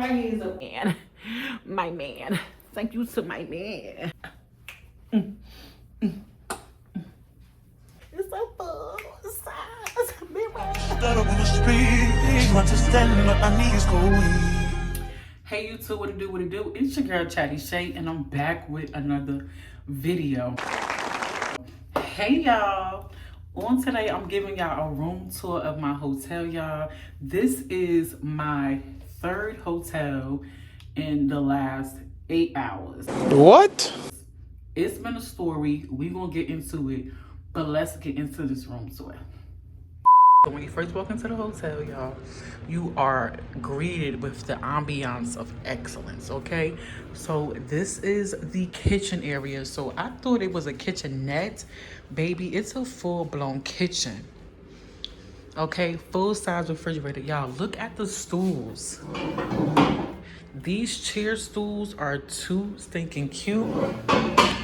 right here is a man. My man. Thank you to my man. It's a full size mirror. Hey YouTube, what it do, what it do? It's your girl Chatty Shay, and I'm back with another video. Hey y'all. On today, I'm giving y'all a room tour of my hotel, y'all. This is my third hotel in the last 8 hours. What? It's been a story. We gonna get into it, but let's get into this room tour. So when you first walk into the hotel, y'all, you are greeted with the ambiance of excellence, okay? So this is the kitchen area. So I thought it was a kitchenette. Baby, it's a full-blown kitchen. Okay, full-size refrigerator. Y'all, look at the stools. These chair stools are too stinking cute.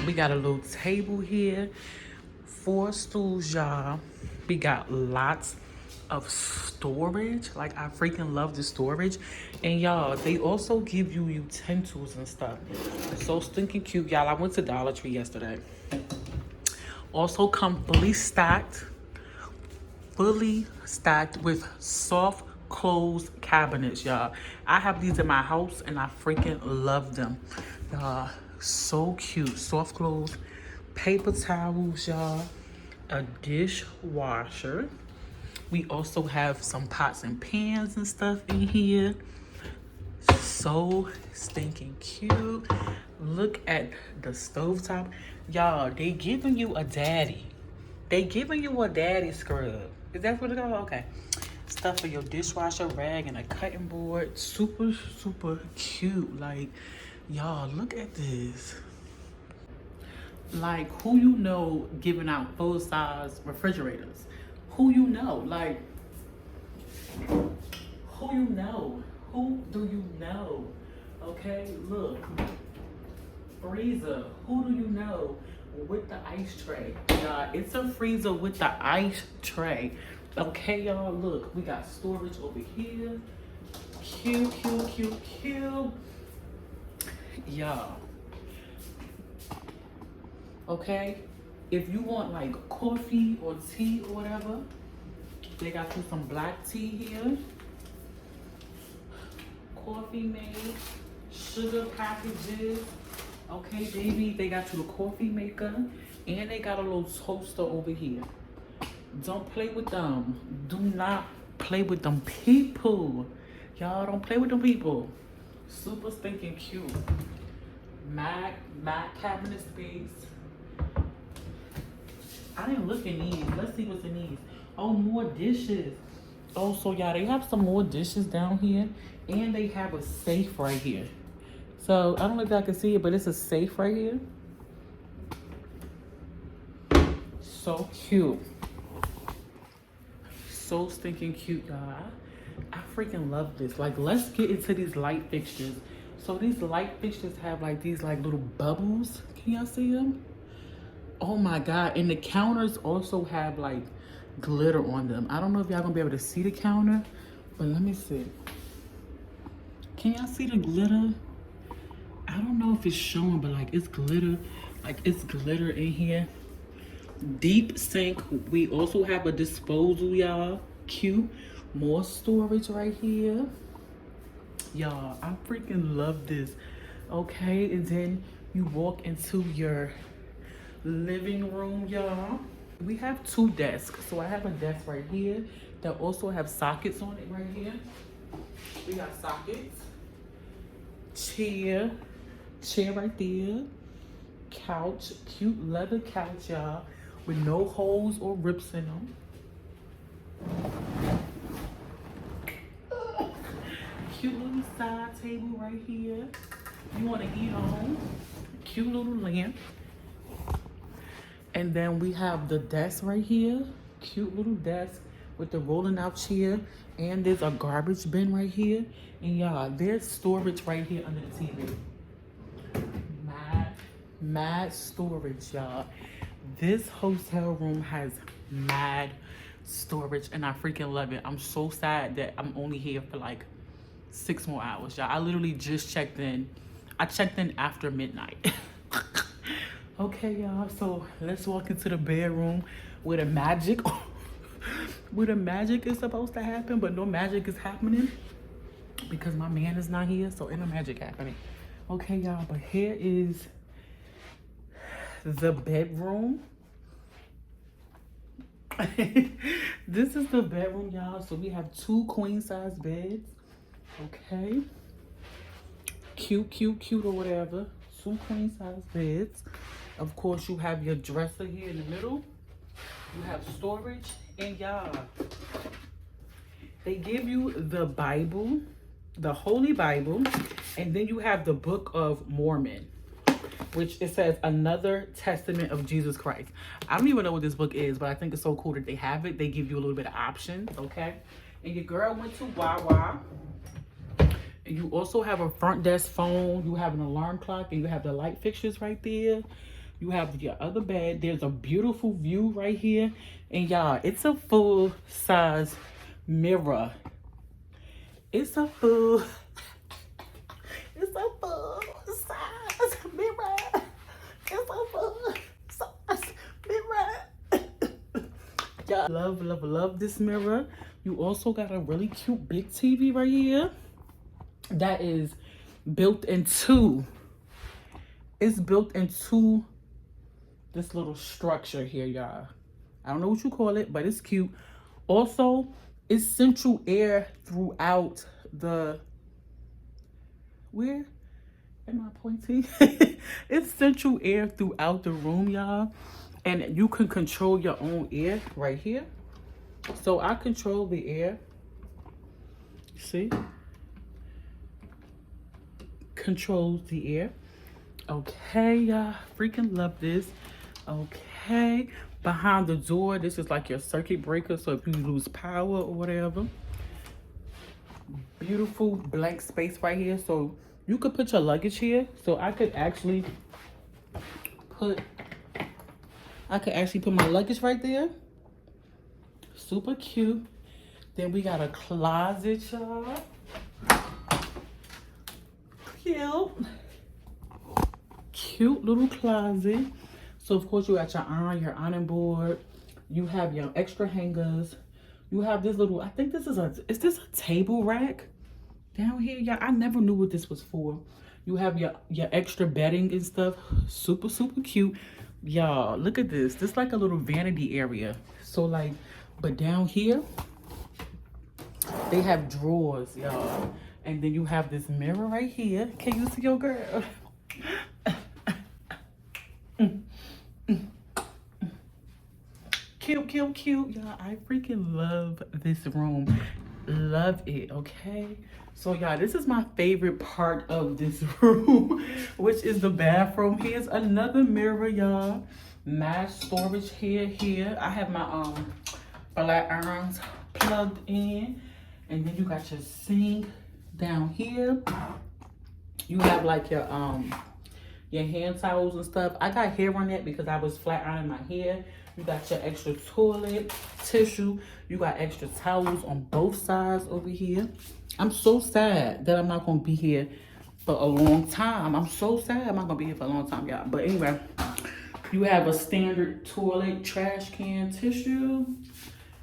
We got a little table here. 4 stools, y'all. We got lots of storage. Like, I freaking love the storage. And y'all, they also give you utensils and stuff. It's so stinking cute, y'all. I went to Dollar Tree yesterday. Also come fully stacked with soft closed cabinets, y'all. I have these in my house and I freaking love them. Y'all, so cute. Soft closed paper towels, y'all. A dishwasher. We also have some pots and pans and stuff in here. So stinking cute. Look at the stovetop. Y'all, they giving you a daddy. They giving you a daddy scrub. Is that what it's called? Okay. Stuff for your dishwasher, rag, and a cutting board. Super, super cute. Like, y'all, look at this. Like, who you know giving out full-size refrigerators? Who you know? Like, who you know? Who do you know? Okay, look. Freezer. Who do you know with the ice tray? It's a freezer with the ice tray. Okay, y'all, look. We got storage over here. Cute, cute, cute, cute. Y'all. Okay? If you want, like, coffee or tea or whatever, they got you some black tea here. Coffee made. Sugar packages. Okay, baby, they got you a coffee maker, and they got a little toaster over here. Don't play with them. Do not play with them people. Y'all don't play with them people. Super stinking cute. Mac cabinet space. I didn't look in these. Let's see what's in these. Oh, more dishes. Oh, so y'all, they have some more dishes down here, and they have a safe right here. So, I don't know if y'all can see it, but it's a safe right here. So cute. So stinking cute, y'all. I freaking love this. Like, let's get into these light fixtures. So, these light fixtures have, like, these, like, little bubbles. Can y'all see them? Oh, my God. And the counters also have, like, glitter on them. I don't know if y'all gonna be able to see the counter, but let me see. Can y'all see the glitter? I don't know if it's showing, but like it's glitter. Like it's glitter in here. Deep sink. We also have a disposal, y'all. Cute. More storage right here. Y'all, I freaking love this. Okay, and then you walk into your living room, y'all. We have 2 desks. So I have a desk right here that also have sockets on it right here. We got sockets. Chair right there. Couch. Cute leather couch, y'all. With no holes or rips in them. Cute little side table right here. You want to eat on. Cute little lamp. And then we have the desk right here. Cute little desk with the rolling out chair. And there's a garbage bin right here. And y'all, there's storage right here under the TV. Mad storage, y'all. This hotel room has mad storage and I freaking love it. I'm so sad that I'm only here for like 6 more hours, y'all. I literally just checked in. I checked in after midnight. Okay, y'all, so let's walk into the bedroom where the magic where the magic is supposed to happen, but no magic is happening because my man is not here, so ain't no magic happening. Okay, y'all, but here is the bedroom. This is the bedroom, y'all. So we have 2 queen size beds. Okay, cute or whatever. 2 queen size beds. Of course, you have your dresser here in the middle. You have storage, and y'all, they give you the Bible, the Holy Bible, and then you have the Book of Mormon, which it says Another Testament of Jesus Christ. I don't even know what this book is, but I think it's so cool that they have it. They give you a little bit of options, okay? And your girl went to Wawa. And you also have a front desk phone. You have an alarm clock, and you have the light fixtures right there. You have your other bed. There's a beautiful view right here. And y'all, it's a full size mirror. It's a full size mirror. It's a full size mirror. Y'all, love this mirror. You also got a really cute big TV right here that is built into, it's built into this little structure here, y'all. I don't know what you call it, but it's cute. Also, it's central air throughout the, where am I pointing? It's central air throughout the room, y'all. And you can control your own air right here. So I control the air. See? Controls the air. Okay, y'all. Freaking love this. Okay. Behind the door, this is like your circuit breaker. So if you lose power or whatever. Beautiful blank space right here. So you could put your luggage here. So I could actually put my luggage right there. Super cute. Then we got a closet, y'all. Cute little closet. So of course you got your ironing board. You have your extra hangers. You have this little, I think this is this a table rack down here? Yeah, I never knew what this was for. You have your extra bedding and stuff. Super cute. Y'all, look at this. This is like a little vanity area. So like, but down here, they have drawers, y'all. And then you have this mirror right here. Can you see your girl? Cute. Y'all, I freaking love this room. Love it, okay? So, y'all, this is my favorite part of this room, which is the bathroom. Here's another mirror, y'all. Mass storage here. I have my flat irons plugged in. And then you got your sink down here. You have like your hand towels and stuff. I got hair on that because I was flat ironing my hair. You got your extra toilet tissue. You got extra towels on both sides over here. I'm so sad that I'm not gonna be here for a long time. I'm so sad I'm not gonna be here for a long time, y'all. But anyway, you have a standard toilet trash can tissue.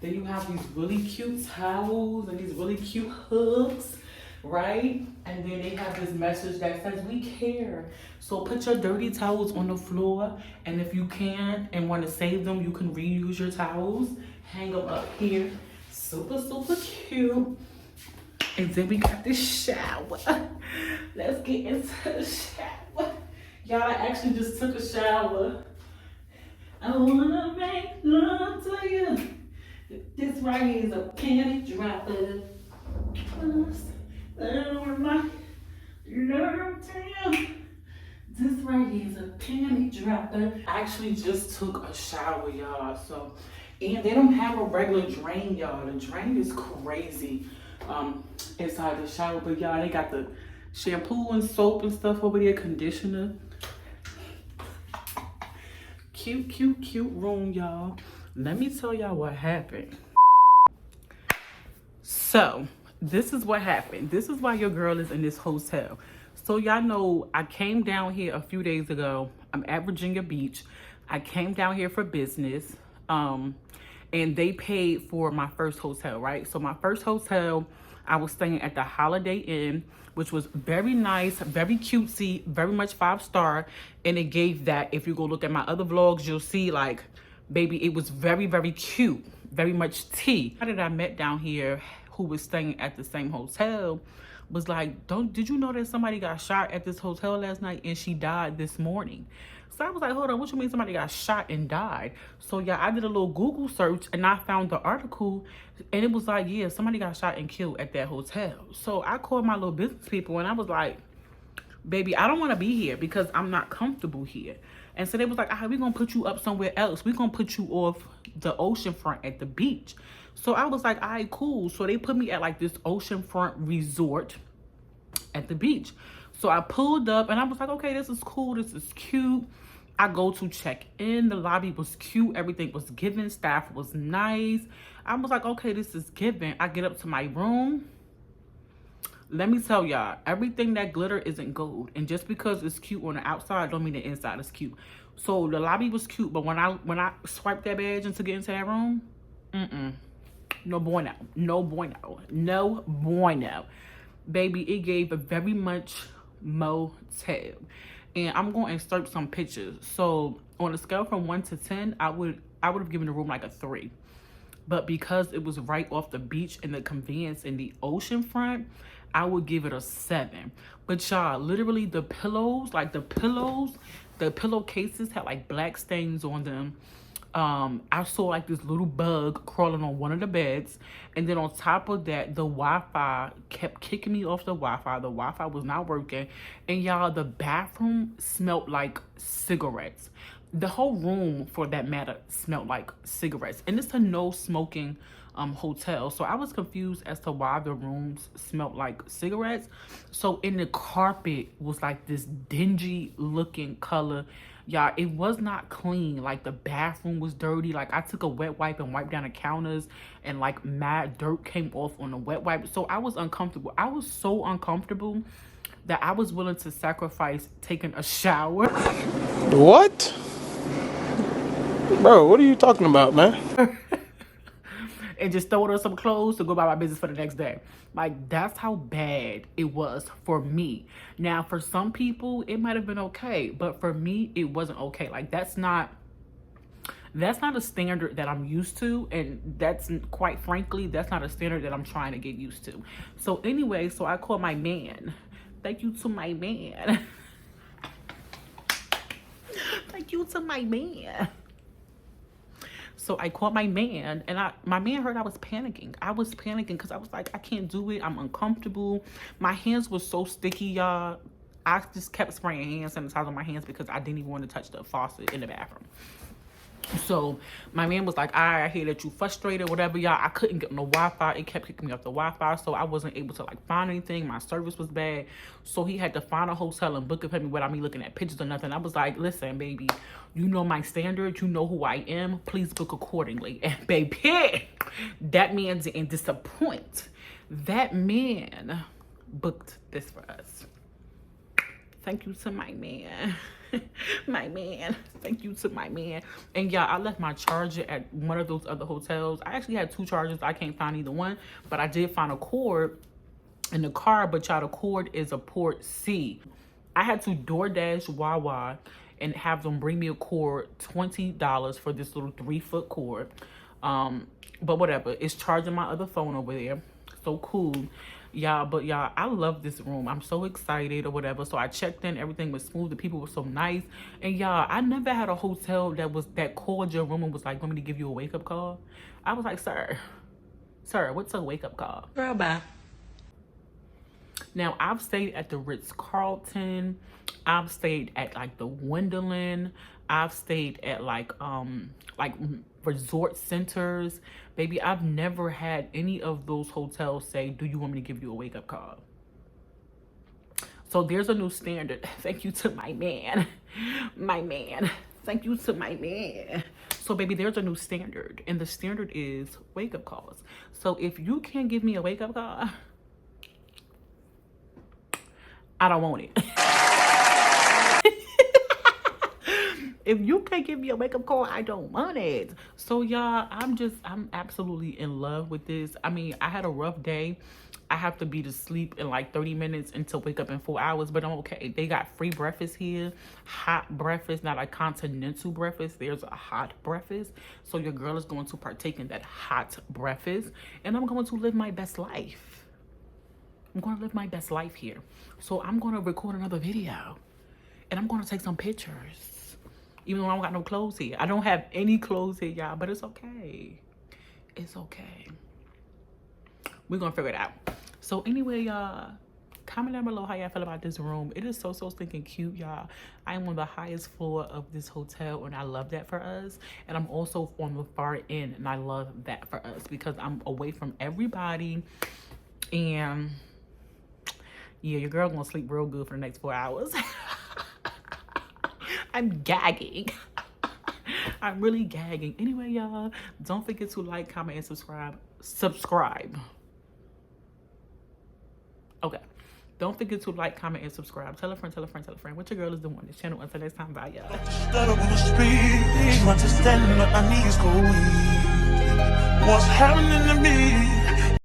Then you have these really cute towels and these really cute hooks, right? And then they have this message that says, we care. So put your dirty towels on the floor. And if you can and want to save them, you can reuse your towels. Hang them up here. Super cute. And then we got the shower. Let's get into the shower. Y'all, I actually just took a shower. I wanna make love to you. This right here is a panty dropper. This right here is a panty dropper. I actually just took a shower, y'all. So, and they don't have a regular drain, y'all. The drain is crazy inside the shower. But y'all, they got the shampoo and soap and stuff over there, conditioner. Cute room, y'all. Let me tell y'all what happened. So this is what happened. This is why your girl is in this hotel. So y'all know I came down here a few days ago. I'm at Virginia Beach. I came down here for business. And they paid for my first hotel, right? So my first hotel, I was staying at the Holiday Inn, which was very nice, very cutesy, very much 5-star. And it gave that, if you go look at my other vlogs, you'll see like, baby, it was very, very cute, very much tea. How did I met down here who was staying at the same hotel was like, did you know that somebody got shot at this hotel last night and she died this morning? So I was like, hold on, what you mean somebody got shot and died? So yeah, I did a little Google search and I found the article and it was like, yeah, somebody got shot and killed at that hotel. So I called my little business people and I was like, baby, I don't want to be here because I'm not comfortable here. And so they was like, all right, we're going to put you up somewhere else. We're going to put you off the ocean front at the beach. So I was like, all right, cool. So they put me at like this oceanfront resort at the beach. So I pulled up and I was like, okay, this is cool. This is cute. I go to check in. The lobby was cute. Everything was given. Staff was nice. I was like, okay, this is given. I get up to my room. Let me tell y'all, everything that glitter isn't gold. And just because it's cute on the outside, don't mean the inside is cute. So the lobby was cute, but when I swiped that badge and to get into that room, no bueno, no bueno, no bueno. Baby, it gave a very much motel. And I'm going to insert some pictures. So on a scale from 1 to 10, I would have given the room like a 3. But because it was right off the beach and the convenience in the ocean front, I would give it a 7. But y'all, literally the pillows, like the pillowcases had like black stains on them. I saw like this little bug crawling on one of the beds. And then on top of that, the Wi-Fi kept kicking me off the Wi-Fi. The Wi-Fi was not working. And y'all, the bathroom smelled like cigarettes. The whole room, for that matter, smelled like cigarettes. And it's a no smoking hotel. So I was confused as to why the rooms smelled like cigarettes. So in the carpet was like this dingy looking color. Y'all, it was not clean. Like the bathroom was dirty. Like I took a wet wipe and wiped down the counters and like mad dirt came off on the wet wipe. So I was uncomfortable. I was so uncomfortable that I was willing to sacrifice taking a shower. What? Bro, what are you talking about, man? And just throw on some clothes to go about my business for the next day. Like, that's how bad it was for me. Now, for some people, it might have been okay. But for me, it wasn't okay. Like, that's not a standard that I'm used to. And that's, quite frankly, that's not a standard that I'm trying to get used to. So anyway, so I called my man. Thank you to my man. Thank you to my man. So I called my man, and my man heard I was panicking. I was panicking because I was like, I can't do it. I'm uncomfortable. My hands were so sticky, y'all. I just kept spraying hand sanitizer on my hands because I didn't even want to touch the faucet in the bathroom. So my man was like, I hear that you frustrated, whatever, y'all. I couldn't get no Wi-Fi. It kept kicking me off the Wi-Fi, so I wasn't able to like find anything. My service was bad, so he had to find a hotel and book it for me without me looking at pictures or nothing. I was like, listen, baby, you know my standards, you know who I am, please book accordingly. And baby, that man didn't disappoint. That man booked this for us. Thank you to my man. My man. Thank you to my man. And yeah, I left my charger at one of those other hotels. I actually had 2 chargers. I can't find either one, but I did find a cord in the car. But y'all, the cord is a port C. I had to DoorDash Wawa and have them bring me a cord, $20 for this little 3-foot cord. But whatever, it's charging my other phone over there. So cool. Y'all, but y'all, I love this room. I'm so excited or whatever. So I checked in, everything was smooth, the people were so nice. And y'all, I never had a hotel that called your room and was like, want me to give you a wake-up call? I was like, sir, what's a wake-up call? Girl, bye. Now, I've stayed at the Ritz-Carlton. I've stayed at like the Wendelin. I've stayed at like resort centers. Baby, I've never had any of those hotels say, do you want me to give you a wake-up call? So there's a new standard. Thank you to my man. My man. Thank you to my man. So baby, there's a new standard, and the standard is wake-up calls. So if you can't give me a wake-up call, I don't want it. If you can't give me a wake-up call, I don't want it. So y'all, I'm absolutely in love with this. I mean, I had a rough day. I have to be to sleep in like 30 minutes and to wake up in 4 hours, but I'm okay. They got free breakfast here, hot breakfast, not a continental breakfast. There's a hot breakfast. So your girl is going to partake in that hot breakfast, and I'm going to live my best life. I'm going to live my best life here. So I'm going to record another video, and I'm going to take some pictures. Even though I don't got no clothes here. I don't have any clothes here, y'all, but it's okay. It's okay. We're gonna figure it out. So anyway, y'all, comment down below how y'all feel about this room. It is so stinking cute, y'all. I am on the highest floor of this hotel, and I love that for us. And I'm also on the far end, and I love that for us because I'm away from everybody. And yeah, your girl gonna sleep real good for the next 4 hours. I'm gagging. I'm really gagging. Anyway, y'all, don't forget to like, comment, and subscribe. Okay. Don't forget to like, comment, and subscribe. Tell a friend, tell a friend, tell a friend. What your girl is doing on this channel. Until next time, bye, y'all. What's happening to me?